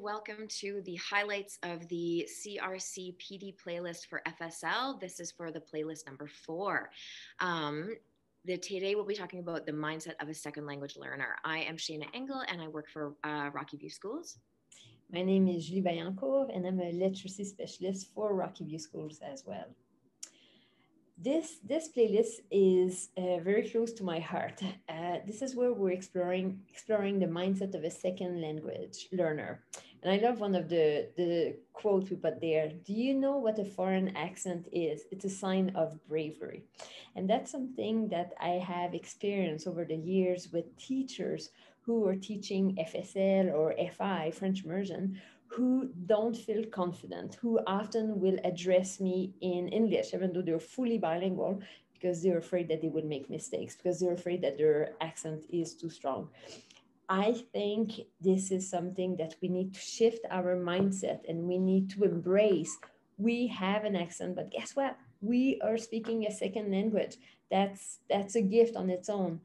welcome to the highlights of the CRC PD playlist for FSL. This is for the playlist number 4. Today we'll be talking about the mindset of a second language learner. I am Shayna Engel and I work for Rocky View Schools. My name is Julie Vaillancourt and I'm a literacy specialist for Rocky View Schools as well. This playlist is very close to my heart. This is where we're exploring the mindset of a second language learner. And I love one of the quotes we put there. Do you know what a foreign accent is? It's a sign of bravery. And that's something that I have experienced over the years with teachers who are teaching FSL or FI, French immersion, who don't feel confident, who often will address me in English, even though they're fully bilingual, because they're afraid that they would make mistakes, because they're afraid that their accent is too strong. I think this is something that we need to shift our mindset and we need to embrace. We have an accent, but guess what? We are speaking a second language. That's a gift on its own.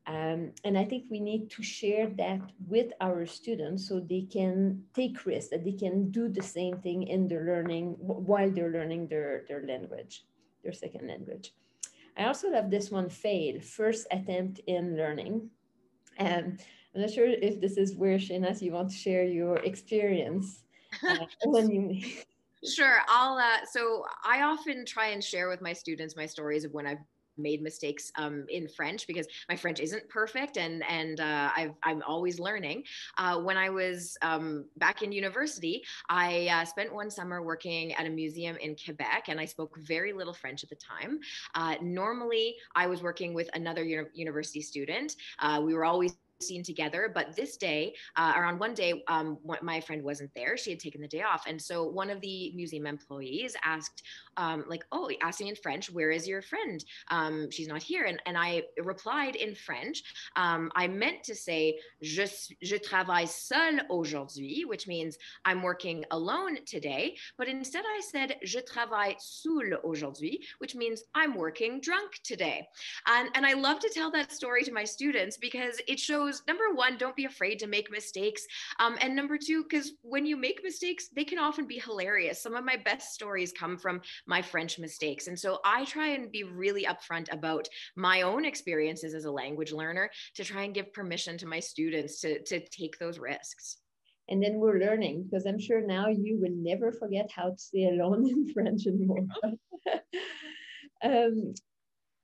And I think we need to share that with our students so they can take risks, that they can do the same thing in their learning while they're learning their language, their second language. I also love this one, fail, first attempt in learning. I'm not sure if this is where, Shayna, you want to share your experience when you... Sure. So I often try and share with my students my stories of when I've made mistakes in French, because my French isn't perfect and I'm always learning. When I was back in university, I spent one summer working at a museum in Quebec, and I spoke very little French at the time. Normally, I was working with another university student. We were always seen together, but this day, around one day, my friend wasn't there. She had taken the day off, and so one of the museum employees asked, asking in French, "Where is your friend? She's not here." And I replied in French. I meant to say je travaille seul aujourd'hui, which means I'm working alone today, but instead I said je travaille saoul aujourd'hui, which means I'm working drunk today. And I love to tell that story to my students because it shows, number one, don't be afraid to make mistakes. And number two, because when you make mistakes, they can often be hilarious. Some of my best stories come from my French mistakes. And so I try and be really upfront about my own experiences as a language learner to try and give permission to my students to take those risks. And then we're learning, because I'm sure now you will never forget how to say alone in French anymore.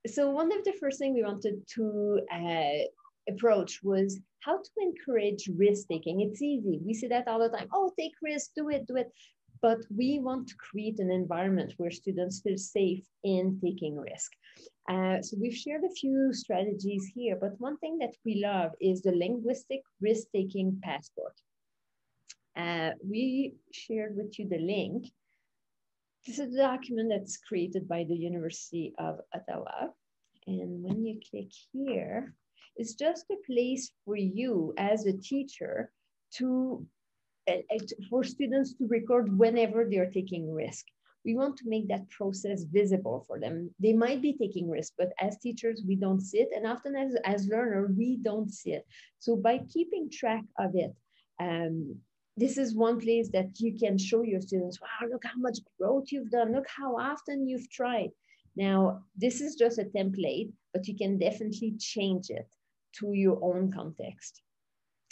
So one of the first things we wanted to approach was how to encourage risk taking. It's easy. We say that all the time. Oh, take risks, do it. But we want to create an environment where students feel safe in taking risk. So we've shared a few strategies here, but one thing that we love is the linguistic risk-taking passport. We shared with you the link. This is a document that's created by the University of Ottawa. And when you click here, it's just a place for you as a teacher to for students to record whenever they're taking risk. We want to make that process visible for them. They might be taking risk, but as teachers, we don't see it. And often as learner, we don't see it. So by keeping track of it, this is one place that you can show your students, wow, look how much growth you've done. Look how often you've tried. Now, this is just a template, but you can definitely change it to your own context.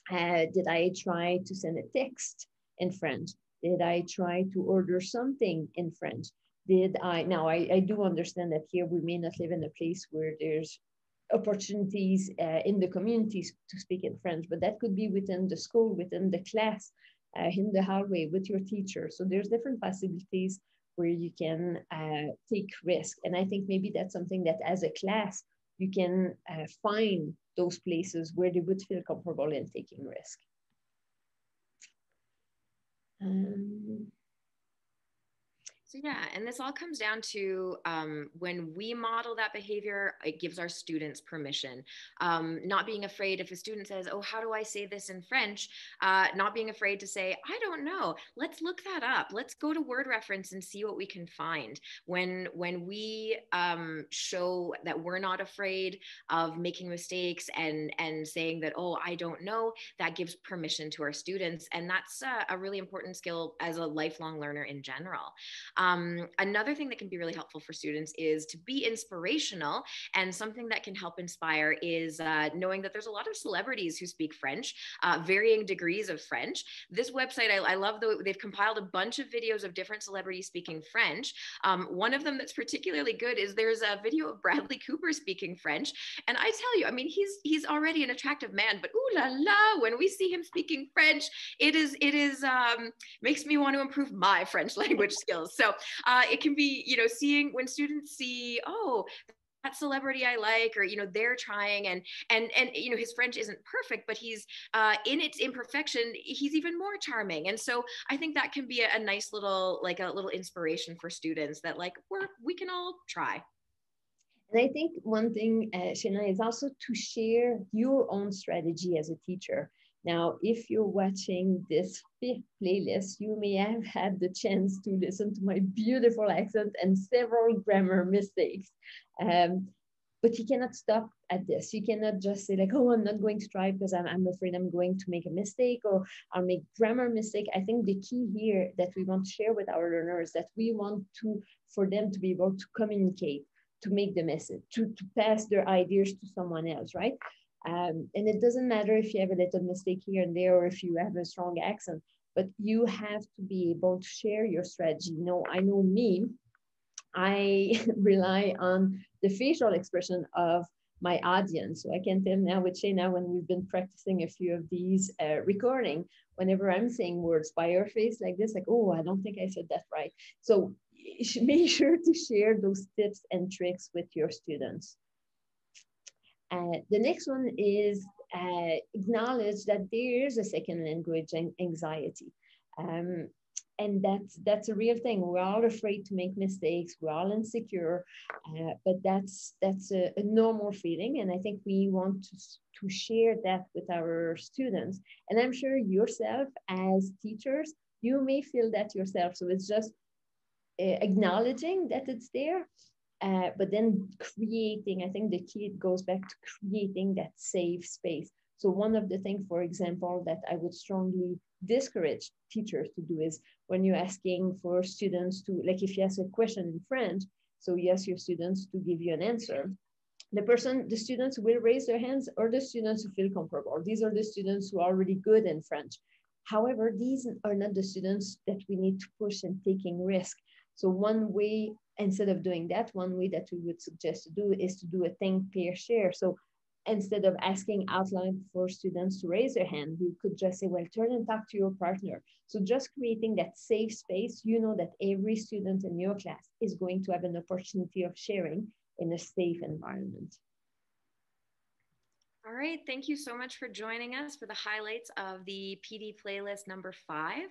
Did I try to send a text in French? Did I try to order something in French? Now I do understand that here we may not live in a place where there's opportunities in the communities to speak in French, but that could be within the school, within the class, in the hallway with your teacher. So there's different possibilities where you can take risk. And I think maybe that's something that as a class, you can find those places where they would feel comfortable in taking risk. So Yeah, and this all comes down to when we model that behavior, it gives our students permission. Not being afraid if a student says, "Oh, how do I say this in French?" Not being afraid to say, "I don't know. Let's look that up. Let's go to word reference and see what we can find." When we show that we're not afraid of making mistakes and saying that, "Oh, I don't know," that gives permission to our students, and that's a really important skill as a lifelong learner in general. Another thing that can be really helpful for students is to be inspirational. And something that can help inspire is knowing that there's a lot of celebrities who speak French, varying degrees of French. This website, I love they've compiled a bunch of videos of different celebrities speaking French. One of them that's particularly good is there's a video of Bradley Cooper speaking French. And I tell you, I mean, he's already an attractive man, but ooh la la, when we see him speaking French, it is makes me want to improve my French language skills. So it can be, seeing when students see, oh, that celebrity I like, or they're trying, and his French isn't perfect, but he's in its imperfection, he's even more charming. And so I think that can be a nice little, like a little inspiration for students that like we can all try. And I think one thing, Shana, is also to share your own strategy as a teacher. Now, if you're watching this fifth playlist, you may have had the chance to listen to my beautiful accent and several grammar mistakes. Um, but you cannot stop at this. You cannot just say like, oh, I'm not going to try because I'm afraid I'm going to make a mistake or I'll make grammar mistake. I think the key here that we want to share with our learners that we want to for them to be able to communicate, to make the message, to pass their ideas to someone else, right? And it doesn't matter if you have a little mistake here and there or if you have a strong accent, but you have to be able to share your strategy. I know me, I rely on the facial expression of my audience. So I can tell now with Shayna, when we've been practicing a few of these recording, whenever I'm saying words by her face like this, like, oh, I don't think I said that right. So make sure to share those tips and tricks with your students. The next one is acknowledge that there's a second language anxiety. Um, and that's a real thing. We're all afraid to make mistakes. We're all insecure, but that's a normal feeling. And I think we want to share that with our students. And I'm sure yourself as teachers, you may feel that yourself. So it's just acknowledging that it's there, but then creating, I think the key goes back to creating that safe space. So one of the things, for example, that I would strongly discourage teachers to do is when you're asking for students to, like if you ask a question in French, so you ask your students to give you an answer, the students will raise their hands or the students who feel comfortable. These are the students who are already good in French. However, these are not the students that we need to push and taking risk. So one way, instead of doing that, one way that we would suggest to do is to do a think, pair, share. So instead of asking out loud for students to raise their hand, we could just say, well, turn and talk to your partner. So just creating that safe space, that every student in your class is going to have an opportunity of sharing in a safe environment. All right. Thank you so much for joining us for the highlights of the PD playlist number 5.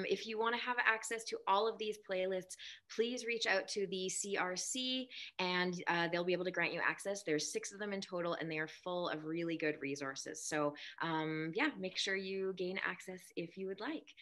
If you want to have access to all of these playlists, please reach out to the CRC and they'll be able to grant you access. There's 6 of them in total and they are full of really good resources. So yeah, make sure you gain access if you would like.